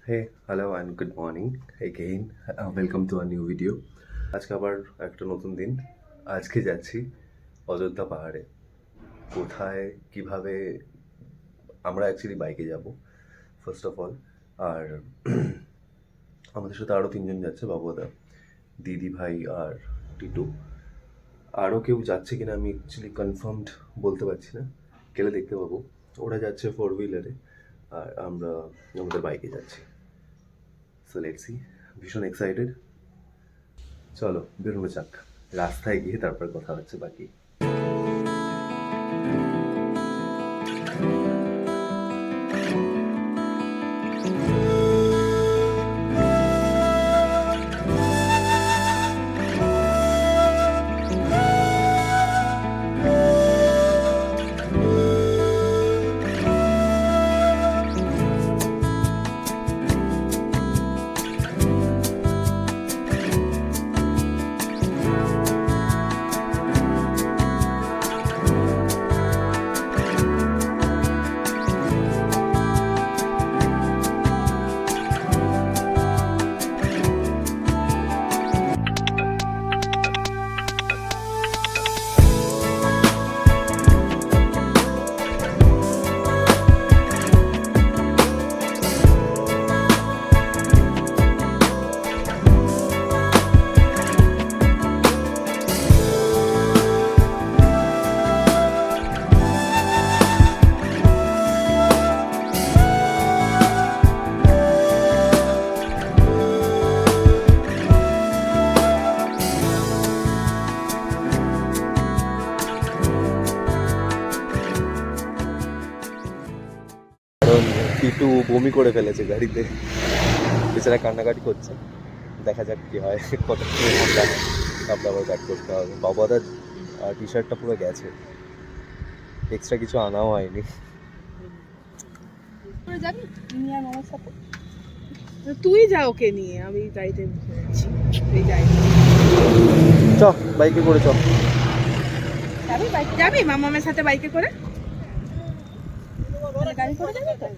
Hey, hello and good morning again. Welcome to a new video. আজকে আবার একটা নতুন দিন। আজকে যাচ্ছি অযোধ্যা পাহাড়ে। কোথায় কিভাবে আমরা অ্যাকচুয়ালি বাইকে যাব ফার্স্ট অফ অল। আর আমাদের সাথে আরও তিনজন যাচ্ছে, বাবুদা, দিদি ভাই আর টিটু। আরও কেউ যাচ্ছে কিনা আমি অ্যাকচুয়ালি কনফার্মড বলতে পারছি না, গেলে দেখতে পাবো। ওরা যাচ্ছে ফোর হুইলারে আর আমরা আমাদের বাইকে যাচ্ছি। সো লেটস সি, ভীষণ এক্সাইটেড। চলো বেরোনো যাক, রাস্তায় গিয়ে তারপর কথা হচ্ছে বাকি। কারণ টিটু বমি করে ফেলেছে গাড়িতে, বেচারা কান্নাকাটি করছে। দেখা যাক কি হয়, কতক্ষণ ঠান্ডা হয়, তারপরে আবার ব্যাক করতে হবে। বাবাদার টি শার্টটা পুরো গেছে, এক্সট্রা কিছু আনাও হয়নি। তুই যা ওকে নিয়ে, আমি গাড়িতে বসে যাচ্ছি। চ বাইকে করে চ। যাবি মামামের সাথে বাইকে করে? গাড়ি করে যাবি তো?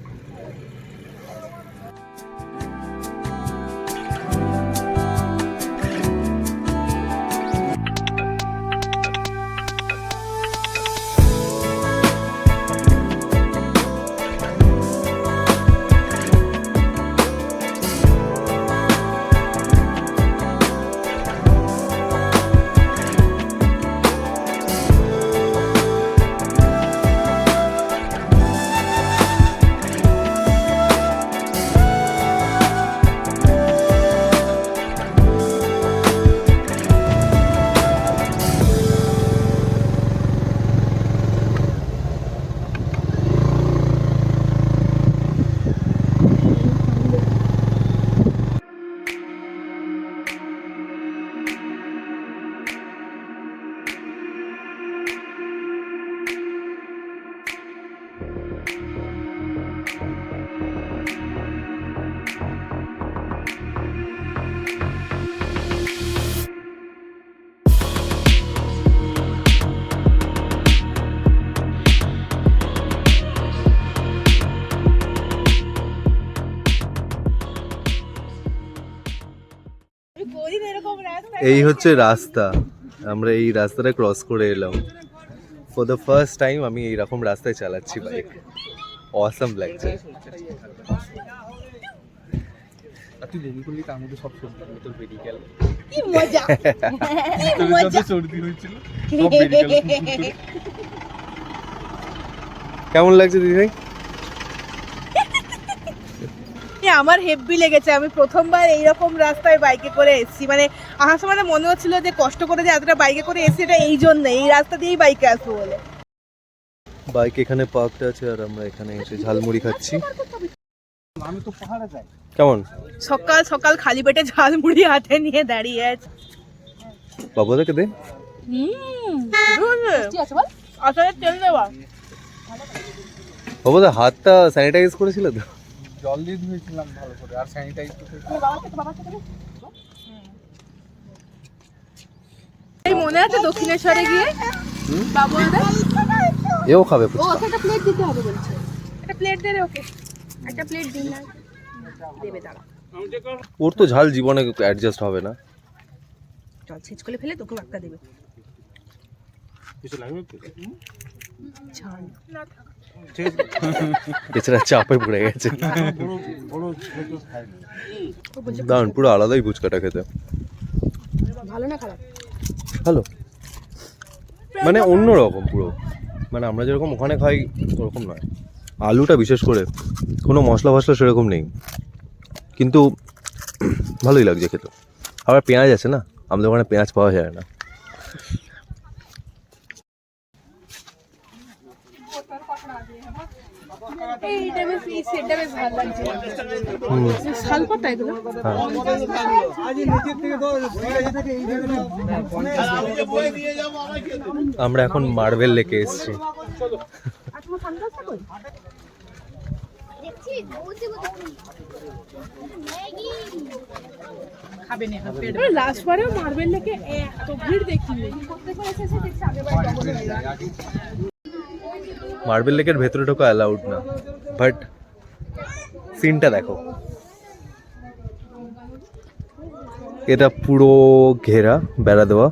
এই হচ্ছে রাস্তা, আমরা এই রাস্তাটা ক্রস করে এলাম। ফর দ্য ফার্স্ট টাইম আমি এইরকম রাস্তায় চালাচ্ছি বাইক, অসাম লাগছে। তুই বমি করলি, তার মধ্যে সব সর্দি তোর বেরিয়ে গেল। কি মজা, কি মজা। সর্দি হয়েছিল, সব বেরিয়ে গেল। কেমন লাগছে দিদি ভাই? আমার হেভি লেগেছে। আমি প্রথমবার এইরকম রাস্তায় বাইকে করে এসেছি। মানে আসার সময় মনে হচ্ছিল যে কষ্ট করে যে এতটা বাইকে করে এসেছি, এটা এই জন্য, এই রাস্তা দিয়েই বাইকে আসবো বলে। বাইক এখানে পার্কড আছে আর আমরা এখানে এসে ঝালমুড়ি খাচ্ছি। আমি তো পাহাড়ে যাই। কেমন? সকাল সকাল খালি পেটে ঝালমুড়ি হাতে নিয়ে দাঁড়িয়ে আছে। বাবুদাকে দে। আসলে তেল দেওয়া। বাবুদা হাতটা স্যানিটাইজ করেছিল তো? জল দিয়ে ধুয়েছিলাম ভালো করে, আর স্যানিটাইজ তো এই মনে আছে দক্ষিণেশ্বরে গিয়ে বাবু এও খাবে ও ফুচকা। একটা প্লেট দিতে হবে বলছে। একটা প্লেট দে রে ওকে, একটা প্লেট দিন না। দেবে তারা। ওর তো ঝাল জীবনে অ্যাডজাস্ট হবে না। জল ছেঁচ করে ফেলে তোকেও একটা দেবে। ঝাল বেচারা চাপে পড়ে গেছে। দারুণ, পুরো আলাদাই ফুচকাটা খেতে। ভালো না খারাপ? ভালো, মানে অন্যরকম পুরো, মানে আমরা যেরকম ওখানে খাই ওরকম নয়। আলুটা বিশেষ করে কোনো মশলা ফসলা সেরকম নেই, কিন্তু ভালোই লাগছে খেতে। আবার পেঁয়াজ আছে না, আমাদের ওখানে পেঁয়াজ পাওয়া যায় না। এইটা বেশ, এই সেটটা বেশ ভালো লাগছে। শালপাতা এগুলো। আমরা এখন মার্বেল লেকে এসেছি। লাস্ট বারেও মার্বেল লেকে এত ভিড় দেখিনি। মার্বেল লেকের ভেতরে ঢোকা অ্যালাউড না, বাট সিনটা দেখো, এটা পুরো ঘেরা, বেড়া দেওয়া,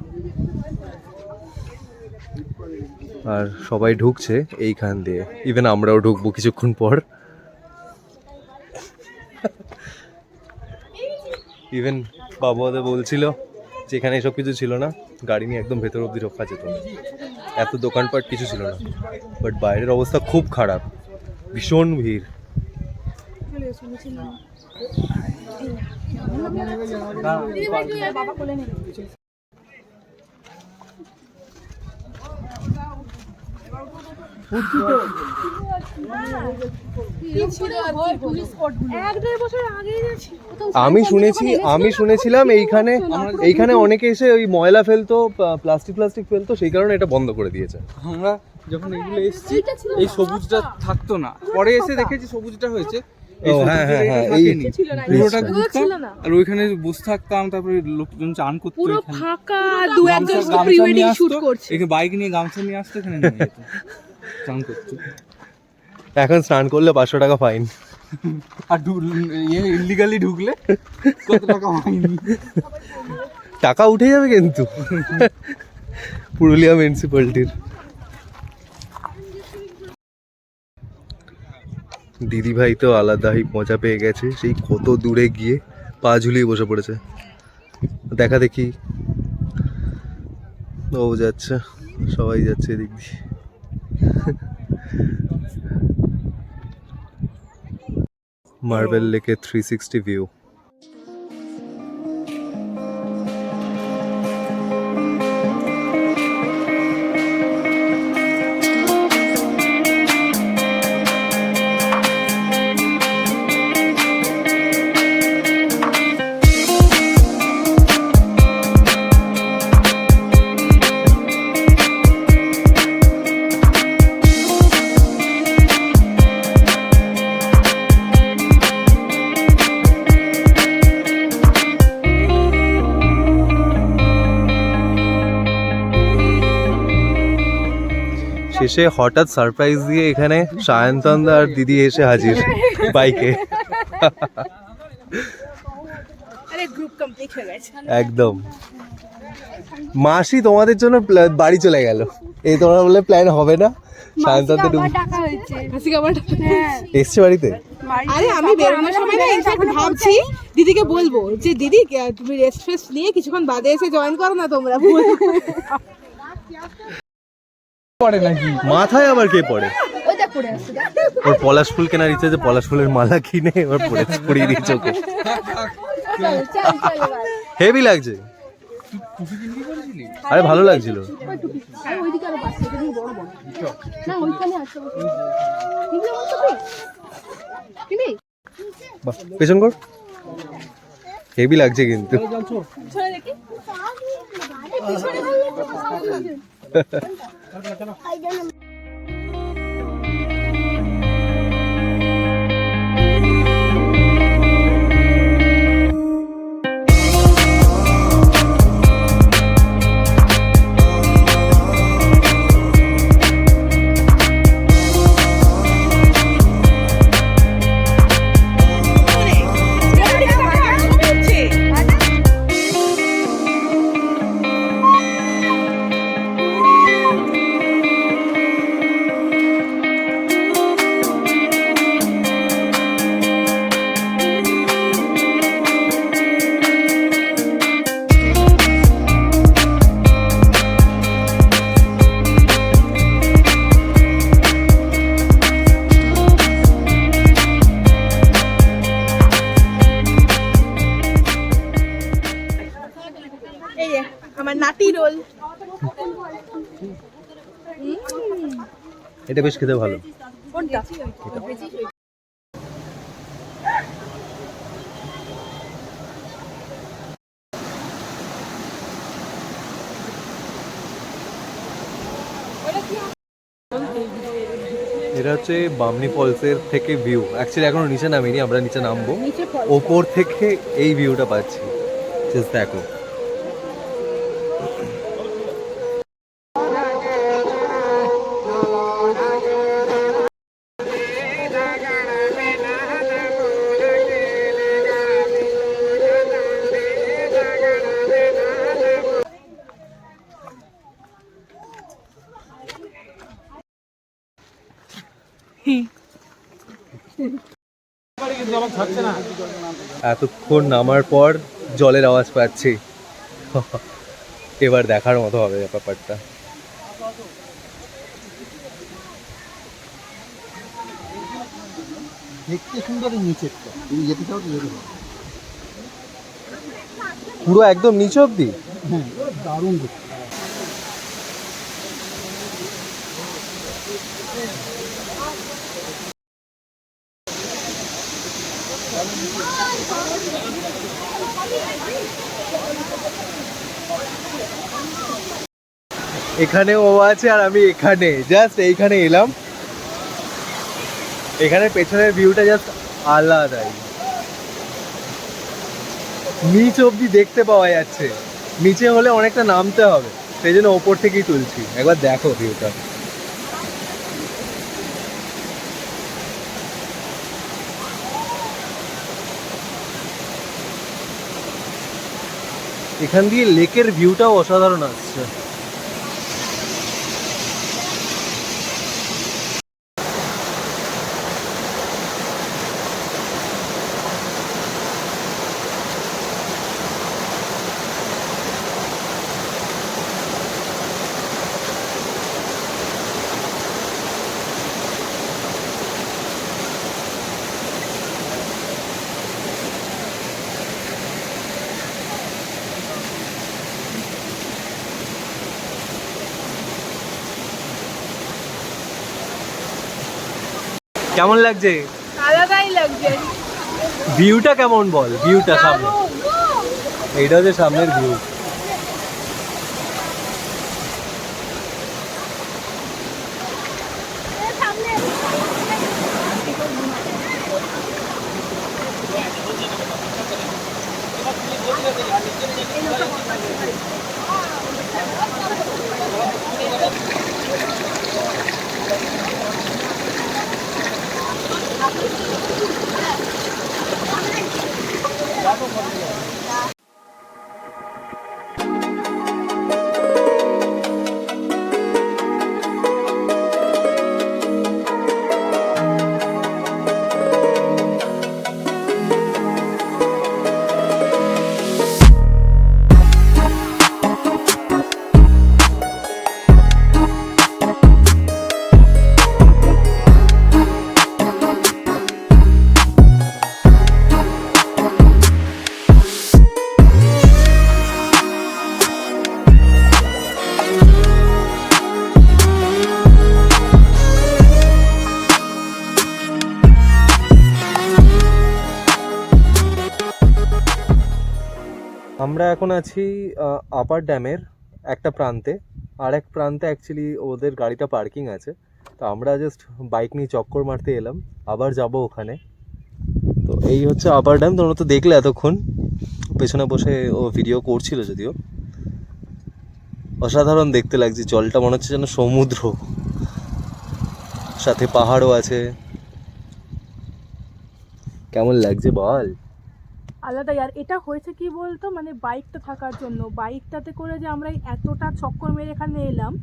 আর সবাই ঢুকছে এইখান দিয়ে। ইভেন আমরাও ঢুকবো কিছুক্ষণ পর। ইভেন বাবু ওদের বলছিল যে এখানে এসব কিছু ছিল না, গাড়ি নিয়ে একদম ভেতর অব্দি ঢোকা যেত না, এত দোকানপাট কিছু ছিল না। বাট বাইরের অবস্থা খুব খারাপ, ভীষণ ভিড়। আমি শুনেছিলাম এইখানে অনেকে এসে ওই ময়লা ফেলতো, প্লাস্টিক ফেলতো, সেই কারণে এটা বন্ধ করে দিয়েছে। আমরা যখন এগুলো এসেছি এই সবুজটা থাকতো না, পরে এসে দেখেছি সবুজটা হয়েছে। আর ওইখানে বসে থাকতাম, তারপরে লোকজন চান করতো, পুরো ফাঁকা, দু একজন প্রি ওয়েডিং শুট করছে, এখানে বাইক নিয়ে গামছা নিয়ে আসতো, এখানে নিয়ে যেত চান করতো। এখন স্নান করলে 500 টাকা ফাইন, আর ইলিগালি ঢুকলে কত টাকা ফাইন। টাকা উঠে যাবে কিন্তু পুরুলিয়া মিউনিসিপ্যালিটির। দিদি ভাই তো আলাদাই মজা পেয়ে গেছে, সেই কত দূরে গিয়ে পা ঝুলিয়ে বসে পড়েছে। দেখা দেখি ও যাচ্ছে, সবাই যাচ্ছে এদিক দিয়ে। মার্বেল লেকে 360 ভিউ। শেষে হঠাৎ সারপ্রাইজ দিয়ে এখানে সায়ন্তন আর দিদি এসে হাজির বাইকে। আরে গ্রুপ কমপ্লিট হয়ে গেছে একদম। মাসি তোমাদের জন্য বাড়ি চলে গেল, এই তোমরা বলে প্ল্যান হবে না। সায়ন্তন তো এসছে বাড়িতে। আরে আমি বেরোনোর সময় না ইনফ্যাক্ট ভাবছি দিদিকে বলবো যে দিদি তুমি রেস্ট ফেস্ট নিয়ে কিছুক্ষণ বাদে এসে জয়েন করো না তোমরা। পড়ে নাকি মাথায় আবার কে পড়ে? ওর পলাশ ফুল কেনার ইচ্ছে, যে পলাশ ফুলের মালা কিনে এবার পরিয়ে দিয়েছে ওকে। হেভি লাগছে, আরে ভালো লাগছিল। পেছন কর, হেভি লাগছে কিন্তু। রোল। এটা বেশ খেতে ভালো। কোনটা? এটা হচ্ছে বামনি ফলসের থেকে ভিউ। অ্যাকচুয়ালি এখনো নিচে নামিনি, আমরা নিচে নামবো। নিচে ফল। ওপর থেকে এই ভিউটা পাচ্ছি, জাস্ট দেখো। এতক্ষণ নামার পর জলের আওয়াজ পাচ্ছি। এবার দেখার মতো হবে ব্যাপারটা। দেখতে সুন্দর নিচেরটা, তুমি যেতে চাও তো যেতে পারো। পুরো একদম নিচে অব্দি? হ্যাঁ, দারুণ দেখতে। এখানে ও আছে আর আমি এখানে, জাস্ট এইখানে এলাম। এখানে পেছনের ভিউটা জাস্ট আলাদাই, নিচ অব্দি দেখতে পাওয়া যাচ্ছে। নিচে হলে অনেকটা নামতে হবে, সেই জন্য ওপর থেকেই তুলছি। একবার দেখো ভিউটা। এখান দিয়ে লেকের ভিউটাও অসাধারণ আসছে। কেমন লাগছে? আলাদাই লাগছে। ভিউটা কেমন বল? ভিউটা সামনে, এইটা হচ্ছে সামনের ভিউ। আমরা এখন আছি আপার ড্যামের একটা প্রান্তে, আর এক প্রান্তে অ্যাকচুয়ালি ওদের গাড়িটা পার্কিং আছে। তো আমরা জাস্ট বাইক নিয়ে চক্কর মারতে এলাম, আবার যাব ওখানে। তো এই হচ্ছে আপার ড্যাম। তোমরা তো দেখলে এতক্ষণ, পেছনে বসে ও ভিডিও করছিল, যদিও অসাধারণ দেখতে লাগছে। জলটা মনে হচ্ছে যেন সমুদ্র, সাথে পাহাড়ও আছে। কেমন লাগছে বল? আলাদা। আর এটা হয়েছে কি বলতো, মানে বাইকটা থাকার জন্য, বাইকটাতে করে যে আমরা এতটা চক্কর মেরে এখানে এলাম,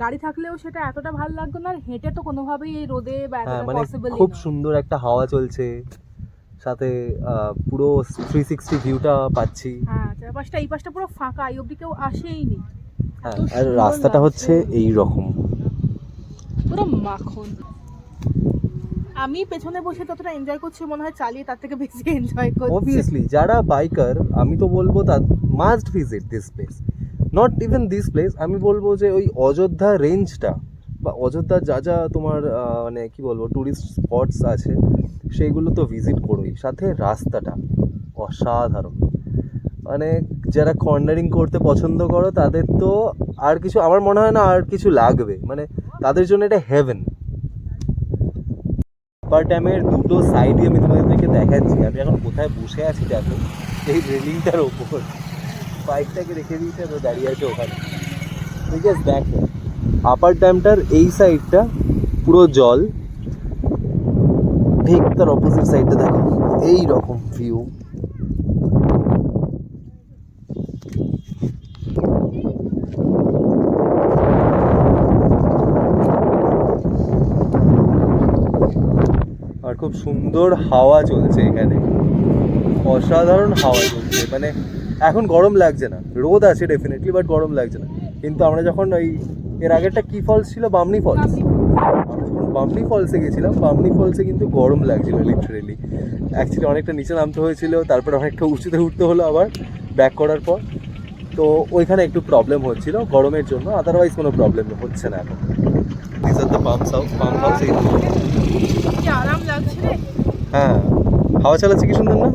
গাড়ি থাকলেও সেটা এতটা ভালো লাগতো না। আর হেঁটে তো কোনোভাবেই এই রোদে বা হ্যাঁ, এতটা মানে পসিবল খুব সুন্দর একটা হাওয়া চলছে, সাথে পুরো 360 ভিউটা পাচ্ছি। হ্যাঁ, চারপাশটা এই পাশটা পুরো ফাঁকা, এই অবধি কেউ আসেইনি। হ্যাঁ, এত আর সুন্দর রাস্তাটা লাগছে। হচ্ছে এই রকম। পুরো মাখন। আমি পেছনে বসে ততটা এনজয় করছি মনে হয়, চালিয়ে তার থেকে বেশি এনজয় করছি। অবভিয়াসলি যারা বাইকার, আমি তো বলবো তা must visit this place. Not even this place, আমি বলবো যে ওই অযোধ্যা রেঞ্জটা বা অযোধ্যার যা যা তোমার মানে কি বলবো ট্যুরিস্ট স্পটস আছে সেইগুলো তো ভিজিট করোই, সাথে রাস্তাটা অসাধারণ। মানে যারা কর্নারিং করতে পছন্দ করো তাদের তো আর কিছু আমার মনে হয় না আর কিছু লাগবে, মানে তাদের জন্য এটা হেভেন। আপার ড্যামের দুটো সাইডই আমি তোমাদেরকে দেখাচ্ছি। আমি এখন কোথায় বসে আছি দেখো, এই রেলিংটার ওপর বাইকটাকে রেখে দিয়েছে, তো দাঁড়িয়ে আছে ওখানে। ঠিক আছে, দেখো আপার ড্যামটার এই সাইডটা পুরো জল, ঠিক তার অপোজিট সাইডটা দেখো এই রকম ভিউ। আর খুব সুন্দর হাওয়া চলছে এখানে, অসাধারণ হাওয়া চলছে। মানে এখন গরম লাগছে না, রোদ আছে ডেফিনেটলি, বাট গরম লাগছে না। কিন্তু আমরা যখন ওই এর আগেরটা কি ফলস ছিল, বামনি ফলস, আমরা যখন বামনি ফলসে গেছিলাম, বামনি ফলসে কিন্তু গরম লাগছিল লিটারেলি। অ্যাকচুয়ালি অনেকটা নিচে নামতে হয়েছিল, তারপরে অনেকটা উঁচুতে উঠতে হলো আবার ব্যাক করার পর। তো ওইখানে একটু প্রবলেম হচ্ছিল গরমের জন্য, আদারওয়াইজ কোনো প্রবলেম হচ্ছে না এখন। This are the pump house. কি আরাম লাগছে রে। হ্যাঁ, হাওয়া চালাচ্ছে, কি সুন্দর না?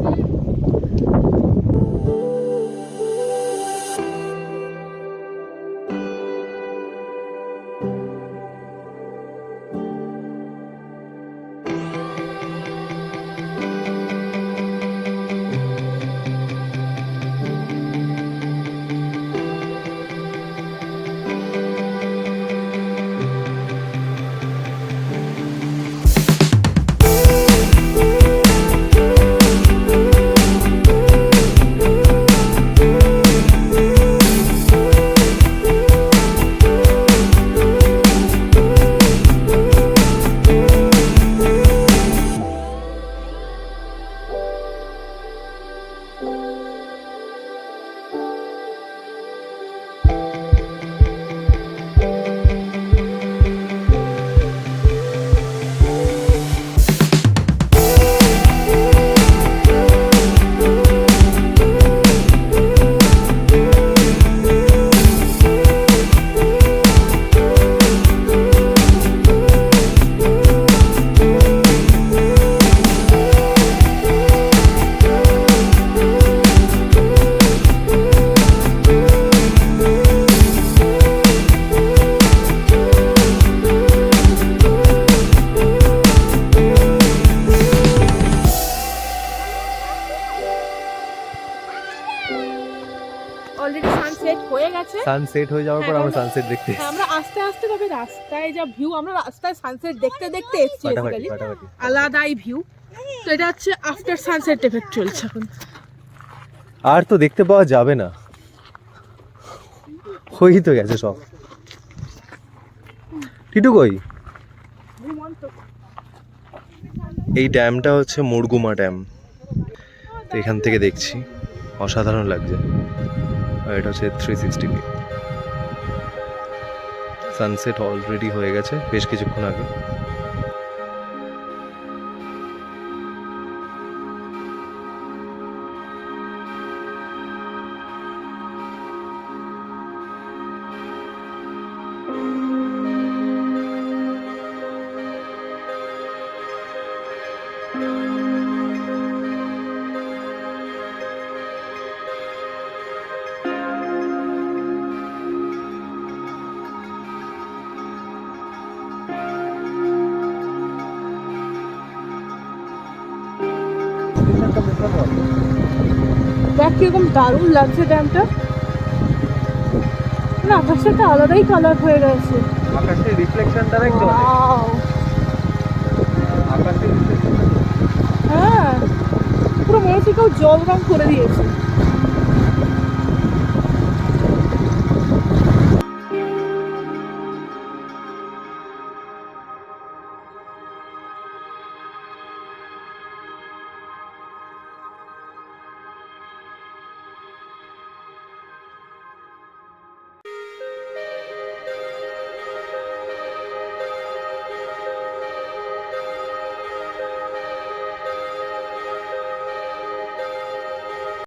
অলরেডি সানসেট হয়ে গেছে। সানসেট হয়ে যাওয়ার পর আমরা সানসেট দেখতে হ্যাঁ, আমরা আস্তে আস্তে, তবে রাস্তায় যা ভিউ, আমরা রাস্তায় সানসেট দেখতে দেখতে এসেছি ফাটাফাটি বেসিক্যালি, ফাটাফাটি। আলাদাই ভিউ। তো এটা হচ্ছে আফটার সানসেট এফেক্ট চলছে এখন। আর তো দেখতে পাওয়া যাবে না, হয়েই তো গেছে সব। টিটু কই? এই ড্যামটা হচ্ছে মুরগুমা ড্যাম, তো এখান থেকে দেখছি অসাধারণ লাগছে। আর এটা হচ্ছে 360 ভিউ। সানসেট অলরেডি হয়ে গেছে বেশ কিছুক্ষণ আগে। দেখ কিরকম দারুণ লাগছে ড্যামটা, না আকাশটা একটা আলাদাই কালার হয়ে গেছে। আকাশের রিফ্লেকশনটা দেখছো? Wow! আকাশের হ্যাঁ, পুরো মনে হচ্ছে কেউ জল রং করে দিয়েছে।